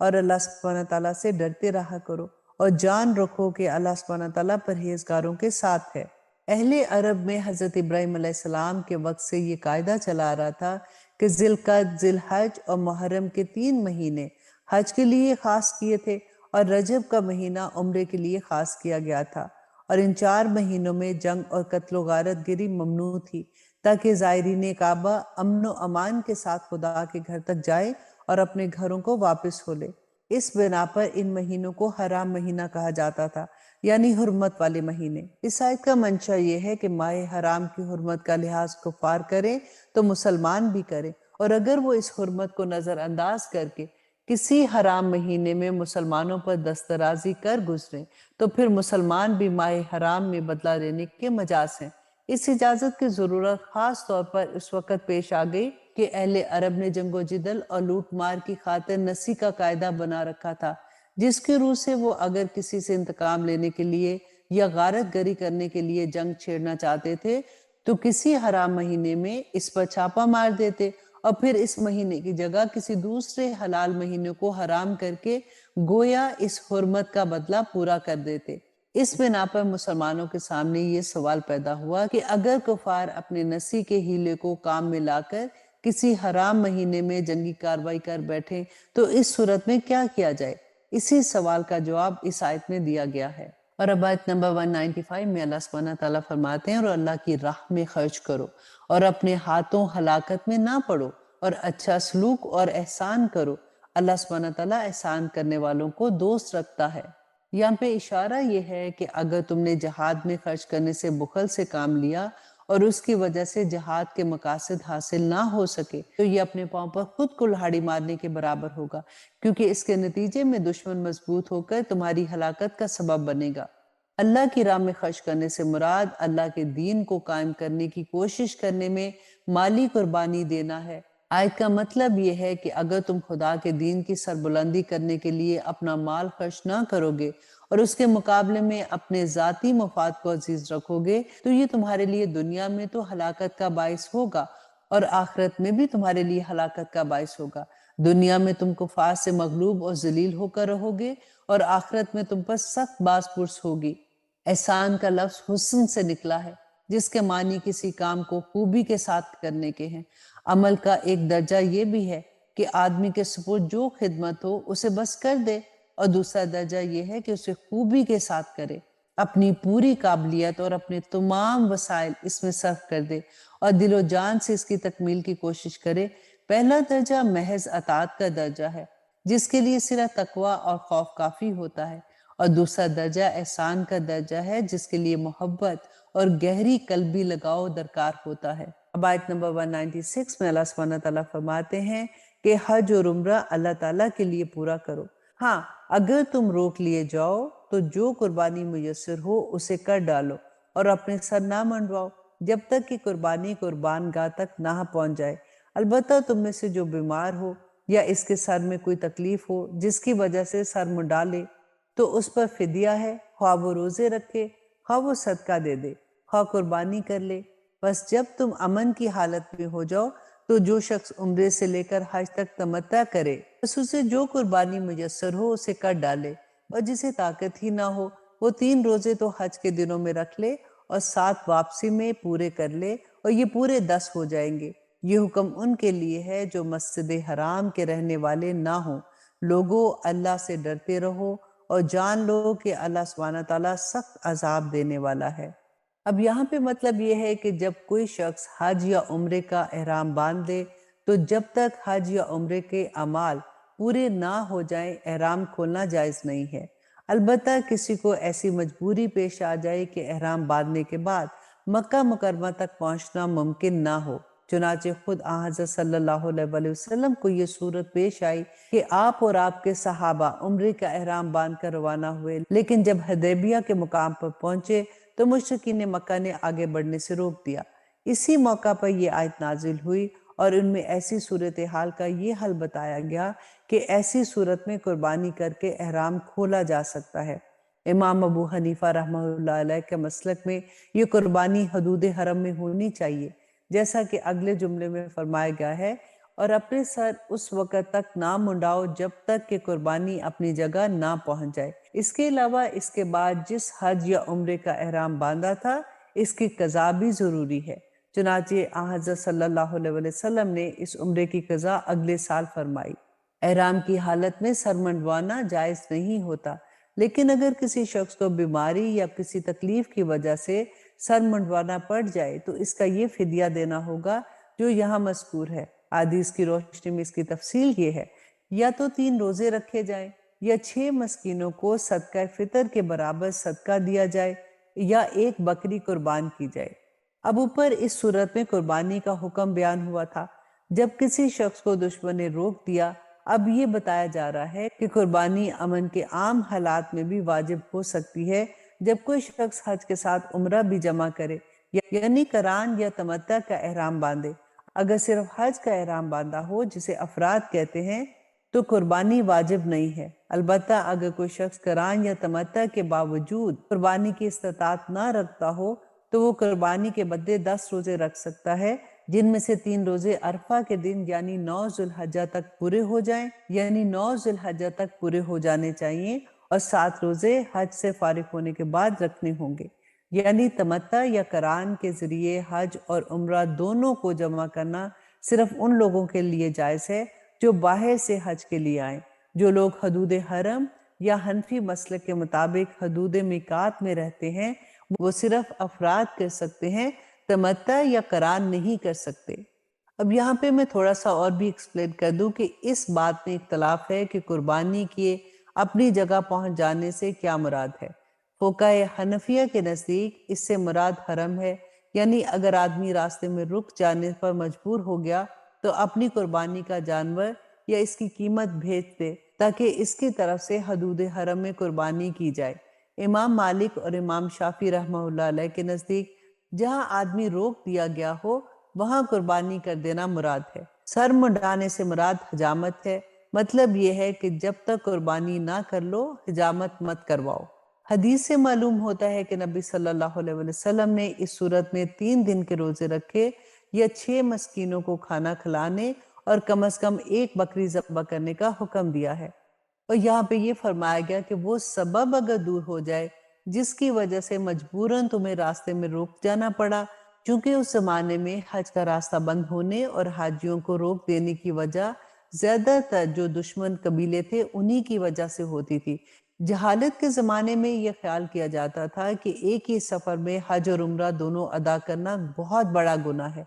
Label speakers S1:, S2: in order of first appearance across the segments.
S1: اور اللہ سبحانہ تعالیٰ سے ڈرتے رہا کرو، اور جان رکھو کہ اللہ سبحانہ تعالیٰ پرہیزگاروں کے ساتھ ہے۔ اہل عرب میں حضرت ابراہیم علیہ السلام کے وقت سے یہ قاعدہ چلا رہا تھا کہ ذی القعدہ، ذی الحج اور محرم کے 3 مہینے حج کے لیے خاص کیے تھے، اور رجب کا مہینہ عمرے کے لیے خاص کیا گیا تھا، اور ان 4 مہینوں میں جنگ اور قتل و غارت گری ممنوع تھی، تاکہ زائرین کعبہ امن و امان کے ساتھ خدا کے گھر تک جائے اور اپنے گھروں کو واپس ہو لے۔ اس بنا پر ان مہینوں کو حرام مہینہ کہا جاتا تھا، یعنی حرمت والے مہینے۔ اس آیت کا منشا یہ ہے کہ ماہ حرام کی حرمت کا لحاظ کفار کریں تو مسلمان بھی کریں، اور اگر وہ اس حرمت کو نظر انداز کر کے کسی حرام مہینے میں مسلمانوں پر دسترازی کر گزریں تو پھر مسلمان بھی ماہ حرام میں بدلہ لینے کے مجاز ہیں۔ اس اجازت کی ضرورت خاص طور پر اس وقت پیش آ گئی کہ اہل عرب نے جنگ و جدل اور لوٹ مار کی خاطر نسی کا قاعدہ بنا رکھا تھا، جس کی روح سے وہ اگر کسی سے انتقام لینے کے لیے یا غارت گری کرنے کے لیے جنگ چھیڑنا چاہتے تھے تو کسی حرام مہینے میں اس پر چھاپا مار دیتے، اور پھر اس مہینے کی جگہ کسی دوسرے حلال مہینے کو حرام کر کے گویا اس حرمت کا بدلہ پورا کر دیتے۔ اس بنا پر مسلمانوں کے سامنے یہ سوال پیدا ہوا کہ اگر کفار اپنے نسی کے ہیلے کو کام میں لا کر کسی حرام مہینے میں جنگی کارروائی کر بیٹھیں تو اس صورت میں کیا کیا جائے؟ اسی سوال کا جواب اس آیت میں دیا گیا ہے۔ اور اب آیت نمبر 195 میں اللہ سبحانہ تعالیٰ فرماتے ہیں، اور اللہ کی راہ میں خرچ کرو اور اپنے ہاتھوں ہلاکت میں نہ پڑو، اور اچھا سلوک اور احسان کرو، اللہ سبحانہ تعالیٰ احسان کرنے والوں کو دوست رکھتا ہے۔ یہاں پہ اشارہ یہ ہے کہ اگر تم نے جہاد میں خرچ کرنے سے بخل سے کام لیا اور اس کی وجہ سے جہاد کے مقاصد حاصل نہ ہو سکے تو یہ اپنے پاؤں پر خود کلہاڑی مارنے کے برابر ہوگا، کیونکہ اس کے نتیجے میں دشمن مضبوط ہو کر تمہاری ہلاکت کا سبب بنے گا۔ اللہ کی راہ میں خرچ کرنے سے مراد اللہ کے دین کو قائم کرنے کی کوشش کرنے میں مالی قربانی دینا ہے۔ آیت کا مطلب یہ ہے کہ اگر تم خدا کے دین کی سربلندی کرنے کے لیے اپنا مال خرچ نہ کرو گے اور اس کے مقابلے میں اپنے ذاتی مفاد کو عزیز رکھو گے تو یہ تمہارے لیے دنیا میں تو ہلاکت کا باعث ہوگا اور آخرت میں بھی تمہارے لیے ہلاکت کا باعث ہوگا۔ دنیا میں تم کفار سے مغلوب اور ذلیل ہو کر رہو گے، اور آخرت میں تم پر سخت باز پرس ہوگی۔ احسان کا لفظ حسن سے نکلا ہے، جس کے معنی کسی کام کو خوبی کے ساتھ کرنے کے ہیں۔ عمل کا ایک درجہ یہ بھی ہے کہ آدمی کے سپرد جو خدمت ہو اسے بس کر دے، اور دوسرا درجہ یہ ہے کہ اسے خوبی کے ساتھ کرے، اپنی پوری قابلیت اور اپنے تمام وسائل اس میں صرف کر دے اور دل و جان سے اس کی تکمیل کی کوشش کرے۔ پہلا درجہ محض اطاعت کا درجہ ہے، جس کے لیے صرف تقوی اور خوف کافی ہوتا ہے، اور دوسرا درجہ احسان کا درجہ ہے، جس کے لیے محبت اور گہری قلبی لگاؤ درکار ہوتا ہے۔ اب آیت نمبر 196 میں اللہ سبحانہ تعالیٰ فرماتے ہیں کہ حج اور عمرہ اللہ تعالیٰ کے لیے پورا کرو۔ ہاں، اگر تم روک لیے جاؤ تو جو قربانی میسر ہو اسے کر ڈالو، اور اپنے سر نہ منڈواؤ جب تک کہ قربانی قربان گاہ تک نہ پہنچ جائے۔ البتہ تم میں سے جو بیمار ہو یا اس کے سر میں کوئی تکلیف ہو جس کی وجہ سے سر منڈا لے تو اس پر فدیہ ہے، خواہ وہ روزے رکھے، خواہ وہ صدقہ دے دے، خواہ قربانی کر لے۔ بس جب تم امن کی حالت میں ہو جاؤ تو جو شخص عمرے سے لے کر حج تک تمتع کرے بس اسے جو قربانی میسر ہو اسے کر ڈالے، اور جسے طاقت ہی نہ ہو وہ 3 روزے تو حج کے دنوں میں رکھ لے اور 7 واپسی میں پورے کر لے، اور یہ پورے 10 ہو جائیں گے۔ یہ حکم ان کے لیے ہے جو مسجد حرام کے رہنے والے نہ ہوں۔ لوگوں، اللہ سے ڈرتے رہو اور جان لو کہ اللہ سبحانہ تعالیٰ سخت عذاب دینے والا ہے۔ اب یہاں پہ مطلب یہ ہے کہ جب کوئی شخص حج یا عمرے کا احرام باندھ لے تو جب تک حج یا عمرے کے اعمال پورے نہ ہو جائیں احرام کھولنا جائز نہیں ہے۔ البتہ کسی کو ایسی مجبوری پیش آ جائے کہ احرام باندھنے کے بعد مکہ مکرمہ تک پہنچنا ممکن نہ ہو، چنانچہ خود آن حضرت صلی اللہ علیہ وسلم کو یہ صورت پیش آئی کہ آپ اور آپ کے صحابہ عمرے کا احرام باندھ کر روانہ ہوئے، لیکن جب حدیبیہ کے مقام پر پہنچے تو مشرکین مکہ نے آگے بڑھنے سے روک دیا۔ اسی موقع پر یہ آیت نازل ہوئی اور ان میں ایسی صورتحال کا یہ حل بتایا گیا کہ ایسی صورت میں قربانی کر کے احرام کھولا جا سکتا ہے۔ امام ابو حنیفہ رحمہ اللہ علیہ کے مسلک میں یہ قربانی حدود حرم میں ہونی چاہیے، جیسا کہ اگلے جملے میں فرمایا گیا ہے، اور اپنے سر اس وقت تک نہ منڈاؤ جب تک کہ قربانی اپنی جگہ نہ پہنچ جائے۔ اس کے علاوہ اس کے بعد جس حج یا عمرے کا احرام باندھا تھا اس کی قضا بھی ضروری ہے۔ چنانچہ حضرت صلی اللہ علیہ وسلم نے اس عمرے کی قضا اگلے سال فرمائی۔ احرام کی حالت میں سر منڈوانا جائز نہیں ہوتا، لیکن اگر کسی شخص کو بیماری یا کسی تکلیف کی وجہ سے سر منڈوانا پڑ جائے تو اس کا یہ فدیہ دینا ہوگا جو یہاں مذکور ہے۔ حدیث کی روشنی میں اس کی تفصیل یہ ہے، یا تو 3 روزے رکھے جائیں، یا 6 مسکینوں کو صدقہ فطر کے برابر صدقہ دیا جائے، یا 1 بکری قربان کی جائے۔ اب اوپر اس صورت میں قربانی کا حکم بیان ہوا تھا۔ جب کسی شخص کو دشمن نے روک دیا، اب یہ بتایا جا رہا ہے کہ قربانی امن کے عام حالات میں بھی واجب ہو سکتی ہے، جب کوئی شخص حج کے ساتھ عمرہ بھی جمع کرے، یعنی قران یا تمتع کا احرام باندھے۔ اگر صرف حج کا احرام باندھا ہو جسے افراد کہتے ہیں تو قربانی واجب نہیں ہے۔ البتہ اگر کوئی شخص قران یا تمتع کے باوجود قربانی کی استطاعت نہ رکھتا ہو تو وہ قربانی کے بدلے 10 روزے رکھ سکتا ہے، جن میں سے 3 روزے عرفہ کے دن یعنی 9 ذوالحجہ تک پورے ہو جائیں، یعنی 9 ذوالحجہ تک پورے ہو جانے چاہیے، اور 7 روزے حج سے فارغ ہونے کے بعد رکھنے ہوں گے۔ یعنی تمتع یا قران کے ذریعے حج اور عمرہ دونوں کو جمع کرنا صرف ان لوگوں کے لیے جائز ہے جو باہر سے حج کے لیے آئیں۔ جو لوگ حدود حرم یا حنفی مسلک کے مطابق حدود میقات میں رہتے ہیں وہ صرف افراد کر سکتے ہیں، تمتع یا قران نہیں کر سکتے۔ اب یہاں پہ میں تھوڑا سا اور بھی ایکسپلین کر دوں کہ اس بات میں اختلاف ہے کہ قربانی کیے اپنی جگہ پہنچ جانے سے کیا مراد ہے۔ فقہائے حنفیہ کے نزدیک اس سے مراد حرم ہے، یعنی اگر آدمی راستے میں رک جانے پر مجبور ہو گیا تو اپنی قربانی کا جانور یا اس کی قیمت بھیج دے تاکہ اس کی طرف سے حدود حرم میں قربانی کی جائے۔ امام مالک اور امام شافعی رحمہ اللہ علیہ کے نزدیک جہاں آدمی روک دیا گیا ہو وہاں قربانی کر دینا مراد ہے۔ سر منڈانے سے مراد حجامت ہے، مطلب یہ ہے کہ جب تک قربانی نہ کر لو حجامت مت کرواؤ۔ حدیث سے معلوم ہوتا ہے کہ نبی صلی اللہ علیہ وسلم نے اس صورت میں 3 دن کے روزے رکھے یا 6 مسکینوں کو کھانا کھلانے اور کم از کم 1 بکری ذبح کرنے کا حکم دیا ہے۔ اور یہاں پہ یہ فرمایا گیا کہ وہ سبب اگر دور ہو جائے جس کی وجہ سے مجبوراً تمہیں راستے میں روک جانا پڑا، چونکہ اس زمانے میں حج کا راستہ بند ہونے اور حاجیوں کو روک دینے کی وجہ زیادہ تر جو دشمن قبیلے تھے انہی کی وجہ سے ہوتی تھی۔ جہالت کے زمانے میں یہ خیال کیا جاتا تھا کہ ایک ہی سفر میں حج اور عمرہ دونوں ادا کرنا بہت بڑا گناہ ہے۔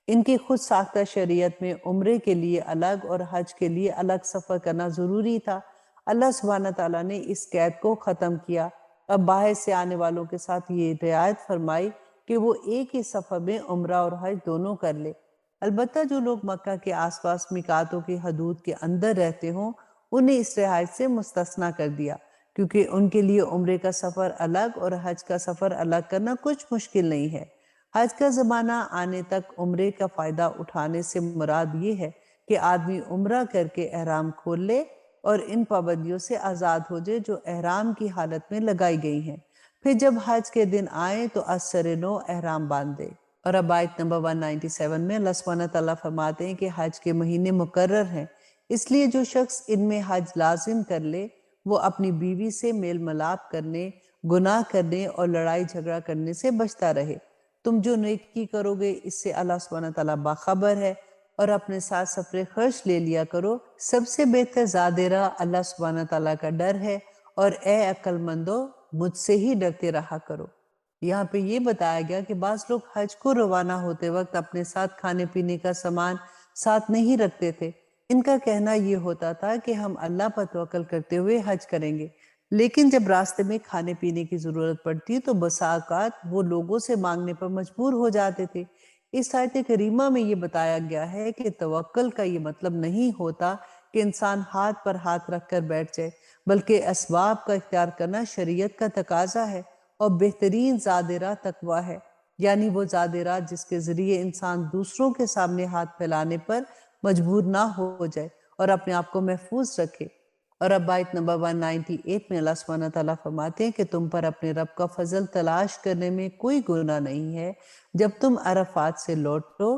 S1: ان کی خود ساختہ شریعت میں عمرے کے لیے الگ اور حج کے لیے الگ سفر کرنا ضروری تھا۔ اللہ سبحانہ تعالیٰ نے اس قید کو ختم کیا۔ اب باہر سے آنے والوں کے ساتھ یہ رعایت فرمائی کہ وہ ایک ہی سفر میں عمرہ اور حج دونوں کر لے۔ البتہ جو لوگ مکہ کے آس پاس میقاتوں کی حدود کے اندر رہتے ہوں انہیں اس رعایت سے مستثنیٰ کر دیا، کیونکہ ان کے لیے عمرے کا سفر الگ اور حج کا سفر الگ کرنا کچھ مشکل نہیں ہے۔ حج کا زمانہ آنے تک عمرے کا فائدہ اٹھانے سے مراد یہ ہے کہ آدمی عمرہ کر کے احرام کھول لے اور ان پابندیوں سے آزاد ہو جائے جو احرام کی حالت میں لگائی گئی ہیں۔ پھر جب حج کے دن آئے تو از سر نو احرام باندھ دے۔ اور اب آیت نمبر 197 میں اللہ سبحانہ تعالیٰ فرماتے ہیں کہ حج کے مہینے مقرر ہیں، اس لیے جو شخص ان میں حج لازم کر لے وہ اپنی بیوی سے میل ملاپ کرنے، گناہ کرنے اور لڑائی جھگڑا کرنے سے بچتا رہے۔ تم جو نیکی کرو گے اس سے اللہ سبحانہ تعالیٰ باخبر ہے، اور اپنے ساتھ سفر خرچ لے لیا کرو۔ سب سے بہتر زیادہ راہ اللہ سبحانہ تعالیٰ کا ڈر ہے، اور اے عقل مندو مجھ سے ہی ڈرتے رہا کرو۔ یہاں پہ یہ بتایا گیا کہ بعض لوگ حج کو روانہ ہوتے وقت اپنے ساتھ کھانے پینے کا سامان ساتھ نہیں رکھتے تھے۔ ان کا کہنا یہ ہوتا تھا کہ ہم اللہ پر توکل کرتے ہوئے حج کریں گے، لیکن جب راستے میں کھانے پینے کی ضرورت پڑتی تو بسا اوقات وہ لوگوں سے مانگنے پر مجبور ہو جاتے تھے۔ اس آیت کریمہ میں یہ بتایا گیا ہے کہ توکل کا یہ مطلب نہیں ہوتا کہ انسان ہاتھ پر ہاتھ رکھ کر بیٹھ جائے، بلکہ اسباب کا اختیار کرنا شریعت کا تقاضا ہے، اور بہترین زاد راہ تقویٰ ہے، یعنی وہ زاد راہ جس کے ذریعے انسان دوسروں کے سامنے ہاتھ پھیلانے پر مجبور نہ ہو جائے اور اپنے آپ کو محفوظ رکھے۔ اور اب آیت نمبر 198 میں اللہ سبحانہ تعالیٰ فرماتے ہیں کہ تم پر اپنے رب کا فضل تلاش کرنے میں کوئی گناہ نہیں ہے جب تم عرفات سے لوٹو